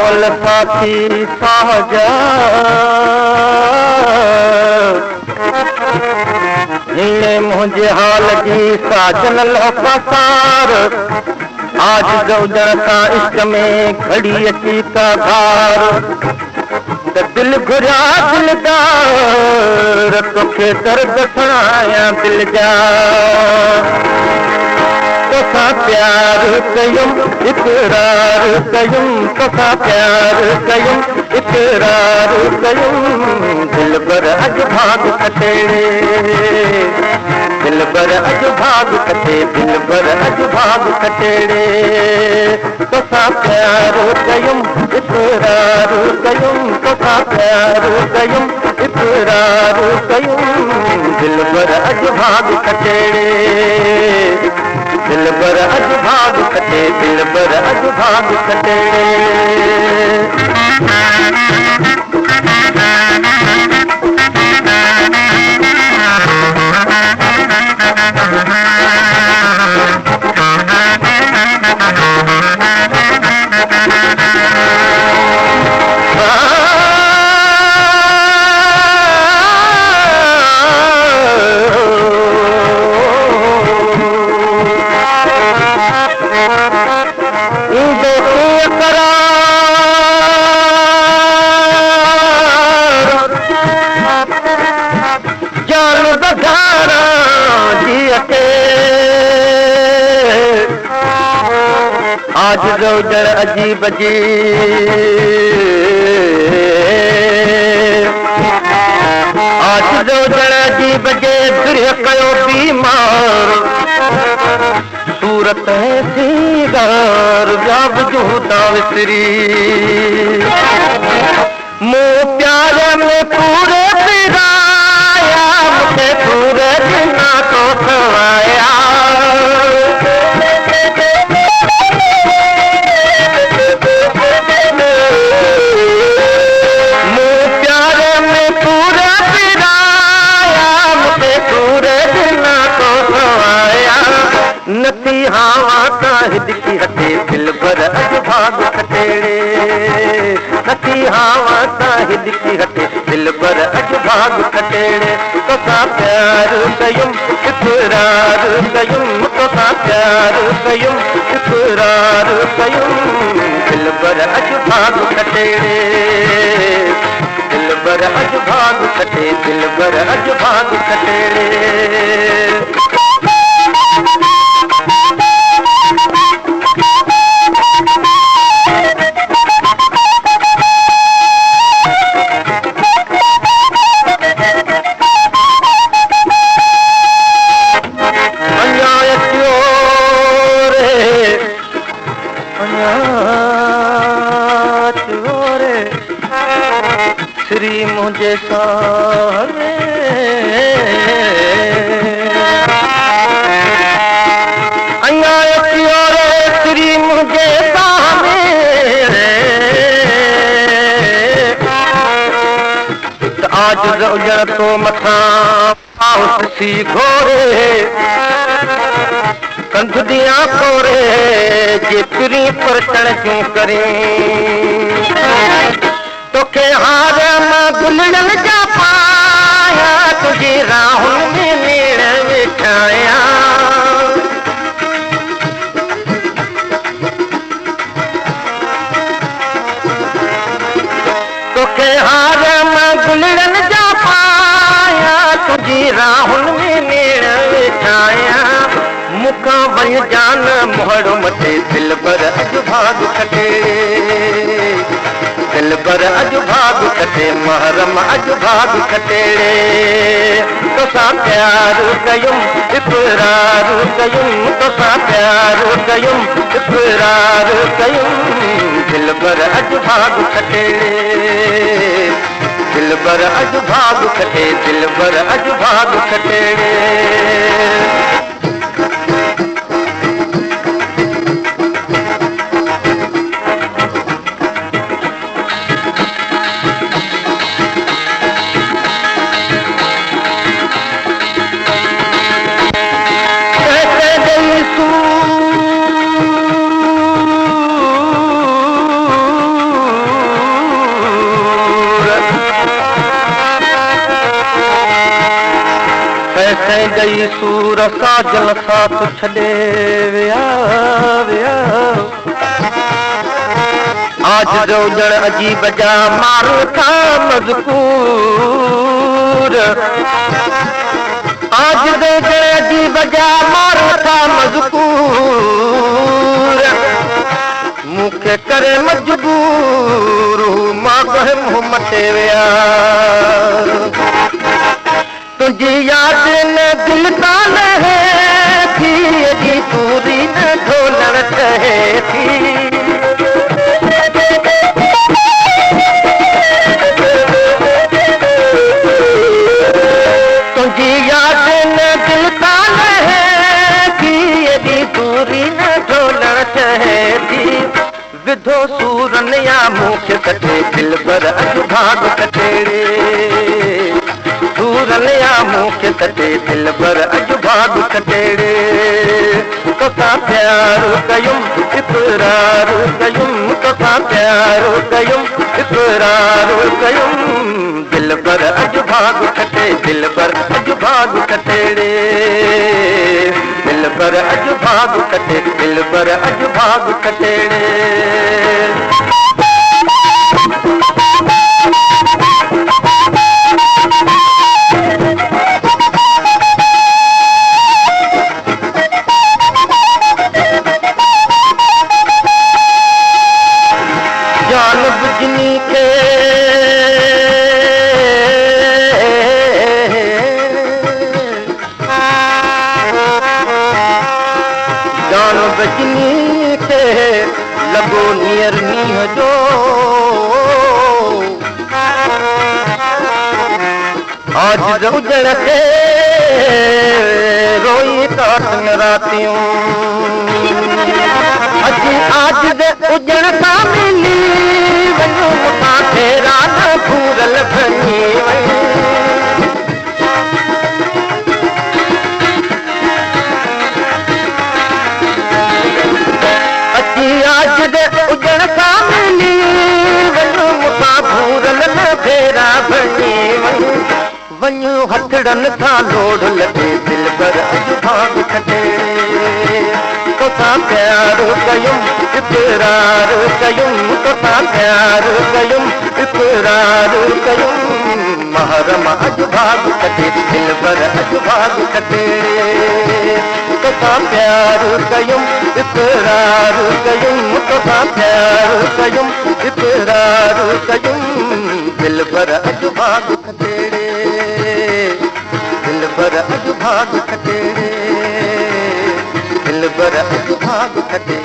सावल साथी साजा हिने मुझे हाल की साजन लो पसार आज जौजण का इश्क में घड़ी अची का घार दिल घुरा दिलदार तोखे दर्द सुनाया दिल जा तोसा प्यार कयूं इकरार कयूं तोसा प्यार कयूं इकरार कयूं दिल पर अज भाग कटेड़े दिल पर अज भाग कटे दिल पर अज भाग कटेड़े तोसा प्यार कयूं इकरार कयूं तोसा प्यार कयूं इकरार कयूं दिल पर अज भाग कटेड़े दिल पर अज भाग कटे दिल पर अज भाग कटे आज जौजण अजीब जी आज जौजण अजीब जे गृह कयो बीमार सूरत है सीगार व्याब जूता विसरी मुँह प्यार में पूरे पिराया मुझे पूरे बिना तो खवाया नती हवा काहिद की हटे दिल पर अज भाग कटेड़े नती हवा काहिद की हटे दिल पर अज भाग कटेड़े तोसा प्यार कयूं इकरार कयूं तोसा प्यार कयूं इकरार कयूं दिल पर अज भाग कटेड़े दिल पर अज भाग कटे दिल पर अज भाग कटेड़े श्री मुझे सारे श्री मुझे आज जौजण तो मथा सी घोरे कंध दिया कोरे जेतरी परचण क्यों करें तोखे हार मां गुलड़न जा पाया तुझी राहुल में नीड़ विछाया तोखे हार मां गुलड़न जा पाया तुझी राहुल में नीड़ विछाया मुखा वही जान मोहड़ो मथे दिल पर अज भाग कटे दिल पर अज भाग कटे महरम अज भाग कटेड़े तोसा प्यार कयूं इकरार कयूं तोसा प्यार कयूं इकरार कयूं दिल पर अज भाग कटेड़े दिल पर अज भाग कटे दिल पर अज भाग कटेड़े कंहिंजी सूर साजन साथ छॾे विया विया आज जो ॼण अजीब जा मारू था मज़कूर आज जो ॼण अजीब जा मारू था मज़कूर मूंखे करे मजबूर मां गहम मटे विया तुझी याद न दिल तान है थी अजी पूरी न ढोलण कहे थी तुझी याद न दिल तान है थी अजी पूरी न ढोलण कहे थी विधो सूरन या मूंखे कटे दिल पर अॼु भाग कटेड़े सूरलिया मूंखे कटे दिल पर अॼु भाग कटेड़े तोसां प्यार कयूं इक़रार कयूं तोसां प्यार कयूं इक़रार कयूं दिल पर अॼु भाग कटे दिल पर अॼु भाग कटेड़े दिल पर अॼु भाग कटे दिल पर अॼु भाग कटेड़े जान बुझनी के जान बुझनी के लगो नियर मींह जो आज जड़ के रोई काटन रातियों आज दे उजण सा मिली वञो मूंसां फेरा न भूरल भञी अची आज दे उजण सा मिली वञो मूंसां भूरल न फेरा भञी वञो हथड़न सां लोड लॻे दिल पर अॼु भाग कटे तोसां प्यार कयूं इक़रार कयूं तोसां प्यार कयूं इक़रार कयूं महरम अॼु भाग कटे दिल पर अॼु भाग कटे तोसां प्यार कयूं इक़रार कयूं तोसां प्यार कयूं इक़रार कयूं दिल पर अॼु भाग कटेड़े दिल पर अॼु भाग कटेड़े दिल पर अॼु भाग कटे